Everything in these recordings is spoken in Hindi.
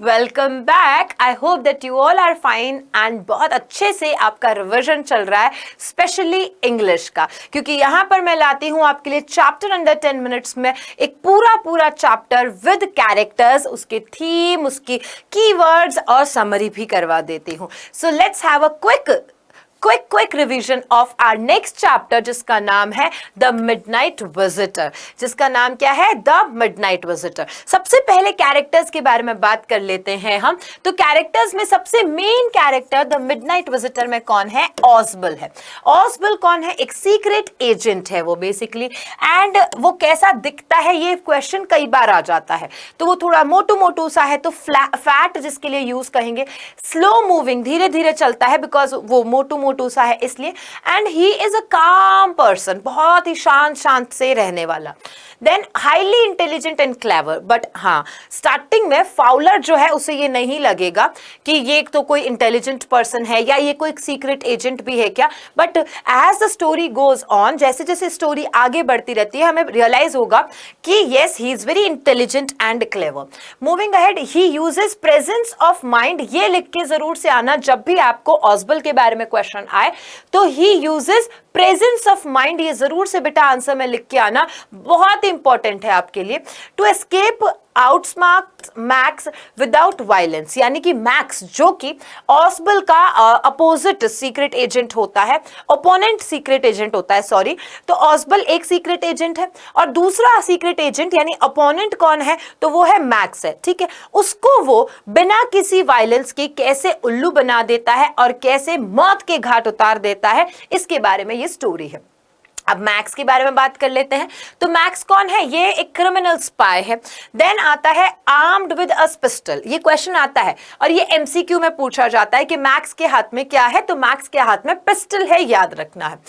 Welcome back. I hope that you all are fine and बहुत अच्छे से आपका रिविजन चल रहा है, स्पेशली इंग्लिश का, क्योंकि यहाँ पर मैं लाती हूँ आपके लिए चैप्टर अंडर 10 मिनट्स में एक पूरा चैप्टर विद कैरेक्टर्स, उसके थीम, उसकी कीवर्ड्स और समरी भी करवा देती हूँ। So let's have a quick revision of our next chapter, जिसका नाम है द मिडनाइट विजिटर। जिसका नाम क्या है? The midnight visitor. सबसे पहले कैरेक्टर्स के बारे में बात कर लेते हैं हम। तो कैरेक्टर्स में सबसे main character the midnight visitor में कौन है? ऑसबल है। ऑसबल कौन है? एक सीक्रेट एजेंट है वो बेसिकली। एंड वो कैसा दिखता है, ये क्वेश्चन कई बार आ जाता है। तो वो थोड़ा मोटू सा है, तो फैट जिसके लिए यूज कहेंगे, स्लो मूविंग, धीरे धीरे चलता है, बिकॉज वो मोटू सा है इसलिए। एंड ही इज अ काम पर्सन, बहुत ही शांत से रहने वाला। Then highly intelligent and clever. But हाँ, स्टार्टिंग में फाउलर जो है उसे ये नहीं लगेगा कि ये तो कोई इंटेलिजेंट पर्सन है या ये कोई सीक्रेट एजेंट भी है क्या। But as the story goes on, जैसे जैसे स्टोरी आगे बढ़ती रहती है, हमें रियलाइज होगा कि yes, he is very intelligent and clever. Moving ahead, he uses presence of mind. ये लिख के जरूर से आना जब भी आपको ऑसबल के बारे में क्वेश्चन आए, तो he uses presence of mind. ये जरूर से बेटा आंसर में लिख के आना, बहुत इंपॉर्टेंट है आपके लिए। To escape outsmart Max without violence, यानी कि मैक्स जो कि ऑसबल का अपोजिट सीक्रेट एजेंट होता है, ओपोनेंट सीक्रेट एजेंट होता है, सॉरी। तो ऑसबल एक सीक्रेट एजेंट है और दूसरा सीक्रेट एजेंट यानी अपोनेंट कौन है? तो वो है मैक्स है, ठीक है। उसको वो बिना किसी वायलेंस के कैसे उल्लू बना देता है और कैसे मौत के घाट उतार देता है, इसके बारे में ये स्टोरी है। अब मैक्स के बारे में बात कर लेते हैं। तो मैक्स कौन है? ये एक क्रिमिनल स्पाई है। देन आता है आर्म्ड विद अ पिस्टल। ये क्वेश्चन आता है और ये एमसीक्यू में पूछा जाता है कि मैक्स के हाथ में क्या है? तो मैक्स के हाथ में पिस्टल है, याद रखना है।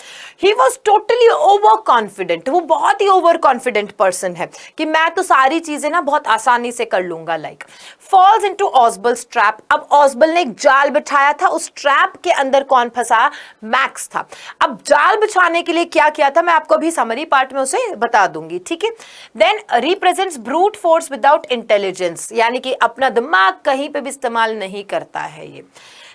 He was totally over confident. वो बहुत ही ओवर कॉन्फिडेंट पर्सन है कि मैं तो सारी चीजें ना बहुत आसानी से कर लूंगा। Like falls into Osbal's trap. अब ऑसबल ने एक जाल बिछाया था, उस ट्रैप के अंदर कौन फंसा? मैक्स था। अब जाल बिछाने के लिए क्या किया था, मैं आपको अभी समरी पार्ट में उसे बता दूंगी, ठीक है। Then represents brute force without intelligence, यानी कि अपना दिमाग कहीं पे भी इस्तेमाल नहीं करता है ये।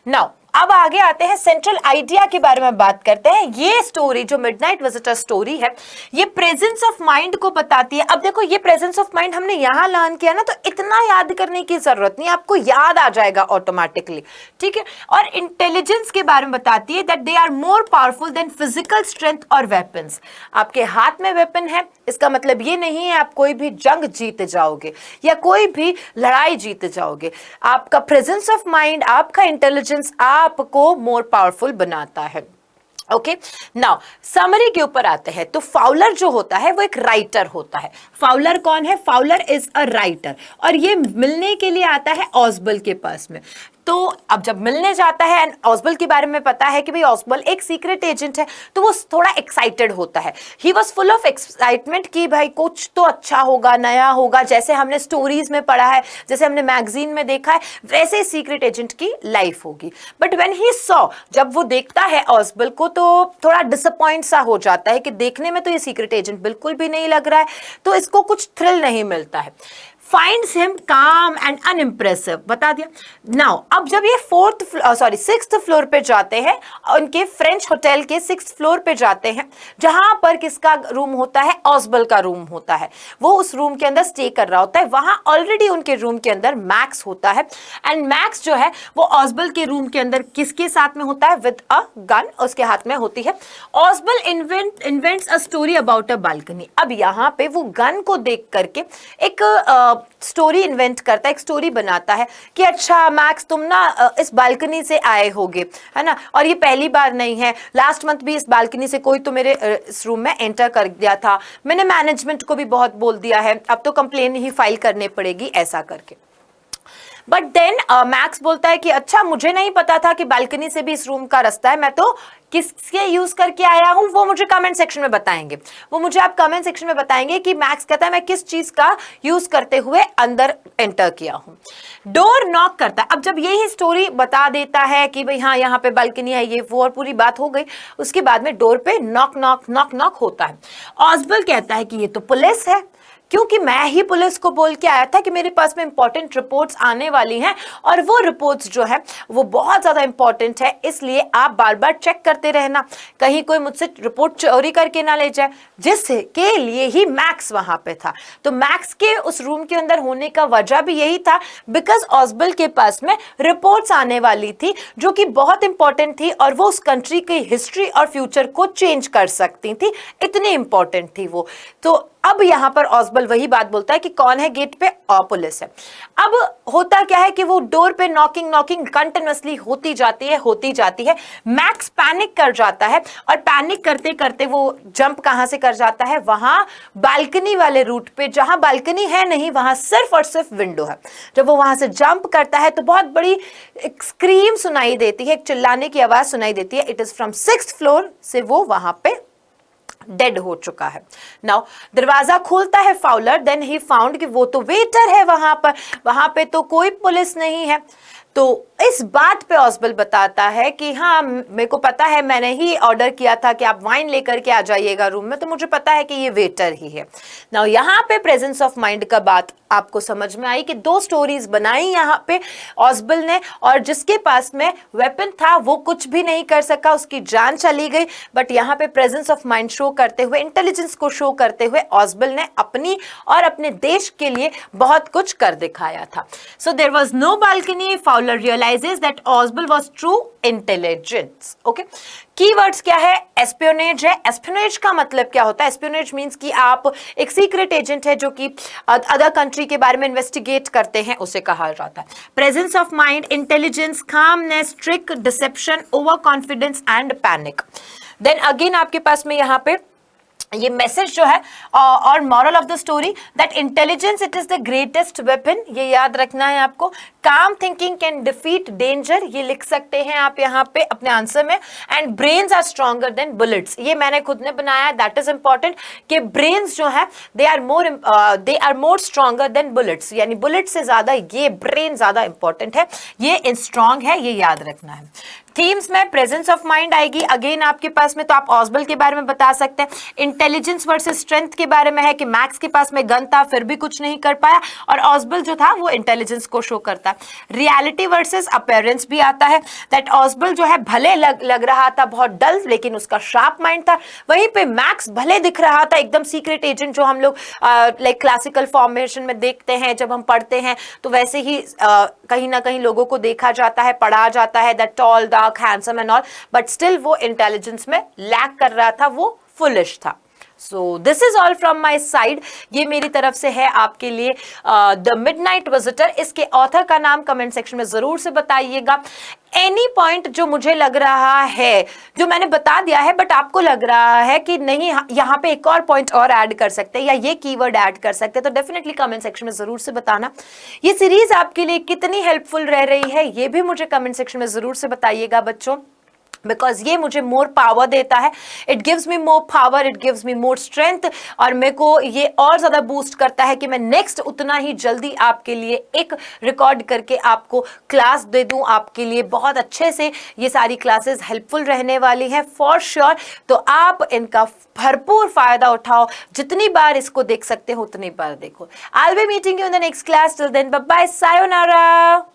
नाउ अब आगे आते हैं, सेंट्रल आइडिया के बारे में बात करते हैं। ये स्टोरी जो मिडनाइट विजिटर स्टोरी है, ये प्रेजेंस ऑफ माइंड को बताती है। अब देखो, ये प्रेजेंस ऑफ माइंड हमने यहां लर्न किया ना, तो इतना याद करने की जरूरत नहीं, आपको याद आ जाएगा ऑटोमेटिकली, ठीक है। और इंटेलिजेंस के बारे में बताती है that they are more powerful than physical strength और वेपन्स। आपके हाथ में वेपन है, इसका मतलब ये नहीं है आप कोई भी जंग जीत जाओगे या कोई भी लड़ाई जीत जाओगे। आपका प्रेजेंस ऑफ माइंड, आपका इंटेलिजेंस आपको मोर पावरफुल बनाता है। ओके, नाउ समरी के ऊपर आते हैं। तो फाउलर जो होता है वो एक राइटर होता है। फाउलर कौन है? फाउलर इज अ राइटर और ये मिलने के लिए आता है ऑसबल के पास में। तो अब जब मिलने जाता है एंड ऑसबल के बारे में पता है कि भाई ऑसबल एक सीक्रेट एजेंट है, तो वो थोड़ा एक्साइटेड होता है। He was full of excitement कि भाई कुछ तो अच्छा होगा, नया होगा, जैसे हमने स्टोरीज में पढ़ा है, जैसे हमने मैगजीन में देखा है, वैसे ही सीक्रेट एजेंट की लाइफ होगी। बट व्हेन ही सॉ, जब वो देखता है ऑसबल को, तो थोड़ा डिसअपॉइंट सा हो जाता है कि देखने में तो ये सीक्रेट एजेंट बिल्कुल भी नहीं लग रहा है, तो इसको कुछ थ्रिल नहीं मिलता है। Finds him calm and unimpressive, बता दिया। Now, अब जब ये सिक्स्थ फ्लोर पे जाते हैं, उनके फ्रेंच होटल के सिक्स्थ फ्लोर पे जाते हैं, जहां पर किसका रूम होता है? ऑसबल का रूम होता है। वो उस रूम के अंदर स्टे कर रहा होता है। वहां ऑलरेडी उनके रूम के अंदर मैक्स होता है एंड मैक्स जो है वो ऑसबल के रूम के अंदर किसके साथ में होता है? विद अ गन, उसके हाथ में होती है। Osbal invents a story about a balcony. अब यहाँ पे वो गन को देख करके एक स्टोरी इन्वेंट करता है, एक स्टोरी बनाता है कि अच्छा मैक्स, तुम ना इस बालकनी से आए होगे, है ना, और ये पहली बार नहीं है, लास्ट मंथ भी इस बालकनी से कोई तो मेरे इस रूम में एंटर कर दिया था, मैंने मैनेजमेंट को भी बहुत बोल दिया है, अब तो कंप्लेन ही फाइल करनी पड़ेगी, ऐसा करके। बट देन मैक्स बोलता है कि अच्छा, मुझे नहीं पता था कि बालकनी से भी इस रूम का रास्ता है, मैं तो किसके यूज करके आया हूं वो मुझे कमेंट सेक्शन में बताएंगे। वो मुझे आप कमेंट सेक्शन में बताएंगे कि मैक्स कहता है मैं किस चीज का यूज करते हुए अंदर एंटर किया हूं। डोर नॉक करता है। अब जब यही स्टोरी बता देता है कि भाई हाँ यहाँ पे बालकनी है, ये वो, और पूरी बात हो गई, उसके बाद में डोर पे नॉक नॉक नॉक नॉक होता है। ऑसबल कहता है कि ये तो पुलिस है, क्योंकि मैं ही पुलिस को बोल के आया था कि मेरे पास में इंपॉर्टेंट रिपोर्ट्स आने वाली हैं और वो रिपोर्ट्स जो है वो बहुत ज़्यादा इंपॉर्टेंट है, इसलिए आप बार बार चेक करते रहना कहीं कोई मुझसे रिपोर्ट चोरी करके ना ले जाए, जिसके लिए ही मैक्स वहां पे था। तो मैक्स के उस रूम के अंदर होने का वजह भी यही था बिकॉज ऑस्बल के पास में रिपोर्ट्स आने वाली थी जो कि बहुत इंपॉर्टेंट थी और वो उस कंट्री की हिस्ट्री और फ्यूचर को चेंज कर सकती थी, इतनी इंपॉर्टेंट थी वो। तो अब यहां पर ऑस्बल वही बात बोलता है कि कौन है गेट पे, पुलिस है। अब होता क्या है कि वो डोर पे नॉकिंग नॉकिंग कंटिन्यूअसली होती जाती है। मैक्स पैनिक कर जाता है और पैनिक करते करते वो जंप कहां से कर जाता है, वहां बालकनी वाले रूट पे, जहां बालकनी है नहीं वहां सिर्फ और सिर्फ विंडो है। जब वो वहां से जंप करता है तो बहुत बड़ी एक स्क्रीम सुनाई देती है, एक चिल्लाने की आवाज सुनाई देती है। It is from 6th floor से वो वहां पे डेड हो चुका है। नाउ दरवाजा खोलता है फाउलर, देन ही फाउंड कि वो तो वेटर है वहां पे तो कोई पुलिस नहीं है। तो इस बात पे ऑस्बल बताता है कि हाँ मेरे को पता है, मैंने ही ऑर्डर किया था कि आप वाइन लेकर के आ जाइएगा रूम में, तो मुझे पता है कि ये वेटर ही है। नाउ यहाँ पे प्रेजेंस ऑफ माइंड का बात आपको समझ में आई कि 2 स्टोरीज बनाई यहाँ पे ऑस्बल ने, और जिसके पास में वेपन था वो कुछ भी नहीं कर सका, उसकी जान चली गई। बट यहाँ पे प्रेजेंस ऑफ माइंड शो करते हुए, इंटेलिजेंस को शो करते हुए ऑस्बल ने अपनी और अपने देश के लिए बहुत कुछ कर दिखाया था। So there was no balcony, Fowler realizes that Osbal was true intelligence. Okay, keywords क्या है, एस्पियोनेज है। एस्पियोनेज का मतलब क्या होता है, एस्पियोनेज मींस कि आप एक सीक्रेट एजेंट है जो कि अदर कंट्री के बारे में इन्वेस्टिगेट करते हैं, उसे कहा जाता है। Presence of mind, intelligence, calmness, trick, deception, over confidence and panic. Then again आपके पास में यहाँ पे ये मैसेज जो है और moral of the story that intelligence it is the greatest weapon, ये याद रखना है आपको। काम थिंकिंग कैन डिफीट डेंजर, ये लिख सकते हैं आप यहाँ पे अपने आंसर में। And brains are stronger than bullets, ये मैंने खुद ने बनाया, दैट इज इंपॉर्टेंट कि ब्रेन्स जो है they are more stronger than bullets, यानी बुलेट से ज्यादा ये ब्रेन ज्यादा इंपॉर्टेंट है, ये स्ट्रॉन्ग है, ये याद रखना है। थीम्स में प्रेजेंस ऑफ माइंड आएगी अगेन आपके पास में, तो आप ऑस्बल के बारे में बता सकते हैं। इंटेलिजेंस वर्सेस स्ट्रेंथ के बारे में है कि मैक्स के पास में गन था फिर भी कुछ नहीं कर पाया, और ऑस्बल जो था वो इंटेलिजेंस को शो करता है। रियलिटी वर्सेस अपीयरेंस भी आता है, दैट ऑस्बल जो है भले लग रहा था बहुत डल, लेकिन उसका शार्प माइंड था। वहीं पे मैक्स भले दिख रहा था एकदम सीक्रेट एजेंट, जो हम लोग लाइक क्लासिकल फॉर्मेशन में देखते हैं जब हम पढ़ते हैं, तो वैसे ही कहीं ना कहीं लोगों को देखा जाता है, पढ़ा जाता है, that tall dark handsome and all, but still वो इंटेलिजेंस में लैक कर रहा था, वो फुलिश था। So this is all from my side, ये मेरी तरफ से है आपके लिए द मिडनाइट विजिटर। इसके ऑथर का नाम कमेंट सेक्शन में जरूर से बताइएगा। एनी पॉइंट जो मुझे लग रहा है, जो मैंने बता दिया है बट आपको लग रहा है कि नहीं यहाँ पे एक और पॉइंट और ऐड कर सकते हैं या ये कीवर्ड ऐड कर सकते हैं, तो डेफिनेटली कमेंट सेक्शन में जरूर से बताना। ये सीरीज आपके लिए कितनी हेल्पफुल रह रही है ये भी मुझे कमेंट सेक्शन में जरूर से बताइएगा बच्चों, बिकॉज ये मुझे मोर पावर देता है, it gives me more power, it gives me more strength, और मेरे को ये और ज़्यादा बूस्ट करता है कि मैं नेक्स्ट उतना ही जल्दी आपके लिए एक रिकॉर्ड करके आपको क्लास दे दूं। आपके लिए बहुत अच्छे से ये सारी क्लासेस हेल्पफुल रहने वाली हैं फॉर श्योर, तो आप इनका भरपूर फायदा उठाओ, जितनी बार इसको देख सकते हो उतनी बार देखो। I will be meeting you in the next class, till then bye bye, sayonara.